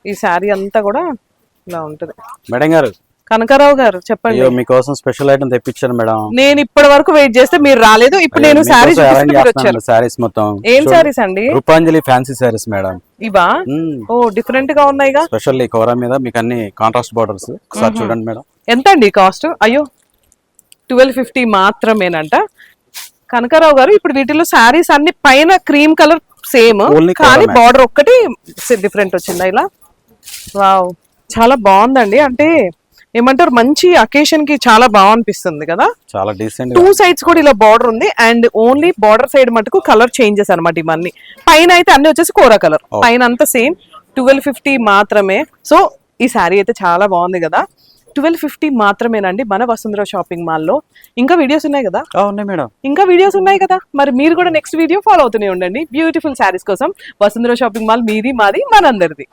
ఈ శారీ అంతా కూడా ఇలా ఉంటది. మేడం గారు, కనకారావు గారు చెప్పండి. అయ్యో మీకోసం స్పెషల్ ఐటమ్ తెప్పించాను మేడం. నేను ఇప్పటి వరకు వెయిట్ చేస్తే మీరు రాలేదు. ఇప్పుడు నేను శారీ వచ్చాను. శారీస్ మొత్తం ఏం శారీస్ అండి? రూపాంజలి ఫ్యాన్సీ శారీస్ మేడం. ఇవా? ఓ డిఫరెంట్ గా ఉన్నాయిగా. స్పెషల్లీ కోరా మీద మీకు అన్ని కాంట్రాస్ట్ బార్డర్స్. ఒకసారి చూడండి మేడం. ఎంత అండి కాస్ట్? అయ్యో 1250 మాత్రమేనంట. కనకారావు గారు, ఇప్పుడు వీటిలో శారీస్ అన్ని పైన క్రీమ్ కలర్ సేమ్, కానీ బార్డర్ ఒక్కటి డిఫరెంట్ వచ్చిందా ఇలా? వావ్, చాలా బాగుందండి. అంటే ఏమంటారు, మంచి అకేషన్ కి చాలా బాగా అనిపిస్తుంది కదా. చాలా డీసెంట్. 2 సైడ్స్ కూడా ఇలా బార్డర్ ఉంది. అండ్ ఓన్లీ బార్డర్ సైడ్ మటుకు కలర్ చేంజెస్ అనమాట ఇవన్నీ. పైన అయితే అన్ని వచ్చేసి కోరా కలర్, పైన అంతా సేమ్. 1250 మాత్రమే. సో ఈ శారీ అయితే చాలా బాగుంది కదా. 1250 మాత్రమేనండి మన వసుంధర షాపింగ్ మాల్ లో. ఇంకా వీడియోస్ ఉన్నాయి కదా? ఉన్నాయి మేడం, ఇంకా వీడియోస్ ఉన్నాయి కదా. మరి మీరు కూడా నెక్స్ట్ వీడియో ఫాలో అవుతూనే ఉండండి బ్యూటిఫుల్ శారీస్ కోసం. వసుంధర షాపింగ్ మాల్ మీది, మాది, మనందరిది.